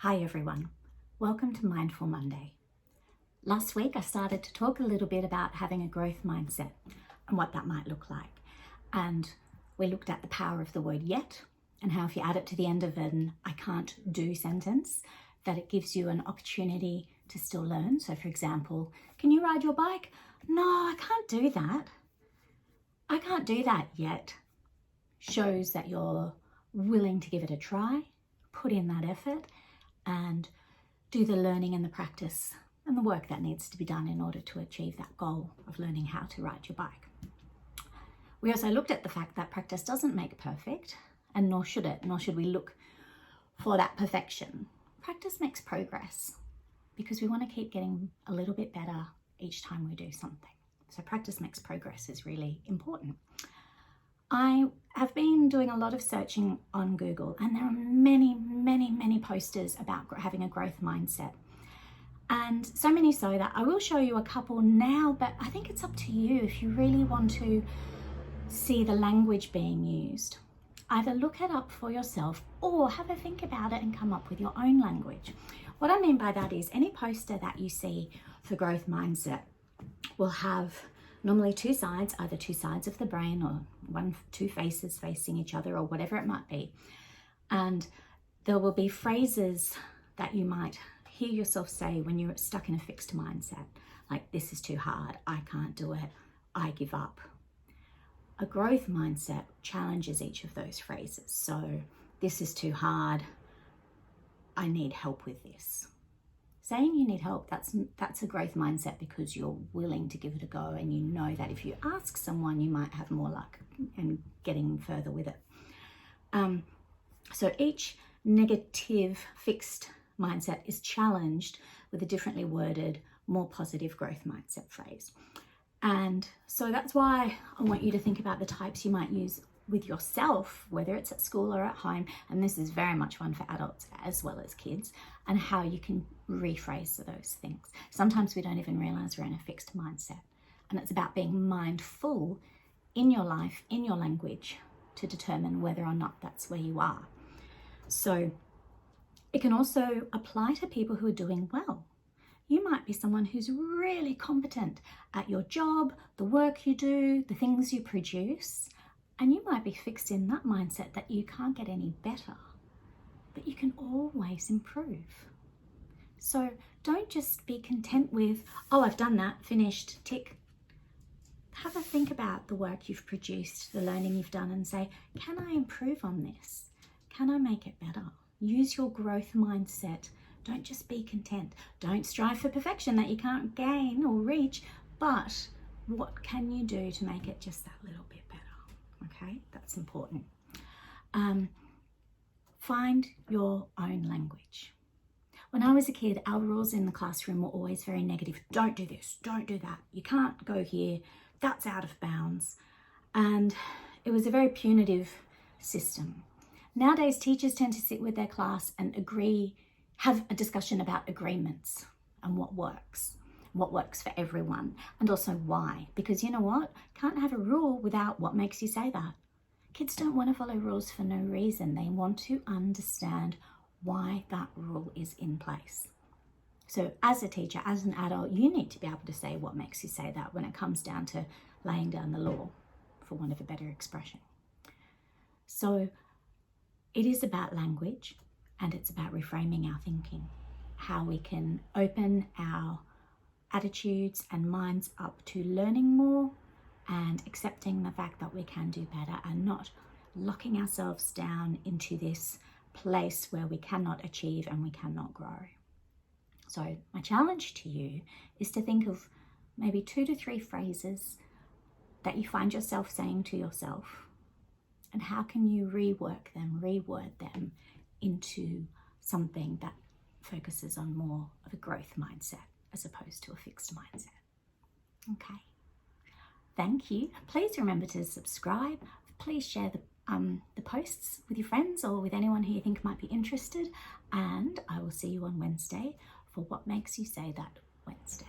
Hi everyone, welcome to Mindful Monday. Last week I started to talk a little bit about having a growth mindset and what that might look like. And we looked at the power of the word yet and how if you add it to the end of an I can't do sentence, that it gives you an opportunity to still learn. So for example, can you ride your bike? No, I can't do that. I can't do that yet. Shows that you're willing to give it a try, put in that effort, and do the learning and the practice and the work that needs to be done in order to achieve that goal of learning how to ride your bike. We also looked at the fact that practice doesn't make perfect, and nor should it, nor should we look for that perfection. Practice makes progress because we want to keep getting a little bit better each time we do something. So practice makes progress is really important. I have been doing a lot of searching on Google, and there are many posters about having a growth mindset. And so many so that I will show you a couple now, but I think it's up to you if you really want to see the language being used. Either look it up for yourself or have a think about it and come up with your own language. What I mean by that is any poster that you see for growth mindset will have normally two sides, either two sides of the brain or two faces facing each other or whatever it might be. And there will be phrases that you might hear yourself say when you're stuck in a fixed mindset, like this is too hard, I can't do it, I give up. A growth mindset challenges each of those phrases. So this is too hard, I need help with this. Saying you need help, that's a growth mindset because you're willing to give it a go and you know that if you ask someone, you might have more luck in getting further with it. So each negative fixed mindset is challenged with a differently worded, more positive growth mindset phrase. And so that's why I want you to think about the types you might use with yourself, whether it's at school or at home, and this is very much one for adults as well as kids, and how you can rephrase those things. Sometimes we don't even realize we're in a fixed mindset, and it's about being mindful in your life, in your language, to determine whether or not that's where you are. So it can also apply to people who are doing well. You might be someone who's really competent at your job, the work you do, the things you produce, and you might be fixed in that mindset that you can't get any better, but you can always improve. So don't just be content with, oh, I've done that, finished, tick. Have a think about the work you've produced, the learning you've done, and say, can I improve on this? Can I make it better? Use your growth mindset. Don't just be content. Don't strive for perfection that you can't gain or reach, but what can you do to make it just that little bit better? Okay, that's important. Find your own language. When I was a kid, our rules in the classroom were always very negative. Don't do this, don't do that. You can't go here, that's out of bounds. And it was a very punitive system. Nowadays, teachers tend to sit with their class and have a discussion about agreements and what works for everyone, and also why. Because you know what? Can't have a rule without what makes you say that. Kids don't want to follow rules for no reason. They want to understand why that rule is in place. So as a teacher, as an adult, you need to be able to say what makes you say that when it comes down to laying down the law, for want of a better expression. So it is about language, and it's about reframing our thinking, how we can open our attitudes and minds up to learning more and accepting the fact that we can do better and not locking ourselves down into this place where we cannot achieve and we cannot grow. So my challenge to you is to think of maybe 2 to 3 phrases that you find yourself saying to yourself, and how can you reword them into something that focuses on more of a growth mindset as opposed to a fixed mindset. Okay. Thank you. Please remember to subscribe. Please share the posts with your friends or with anyone who you think might be interested. And I will see you on Wednesday for What Makes You Say That Wednesday.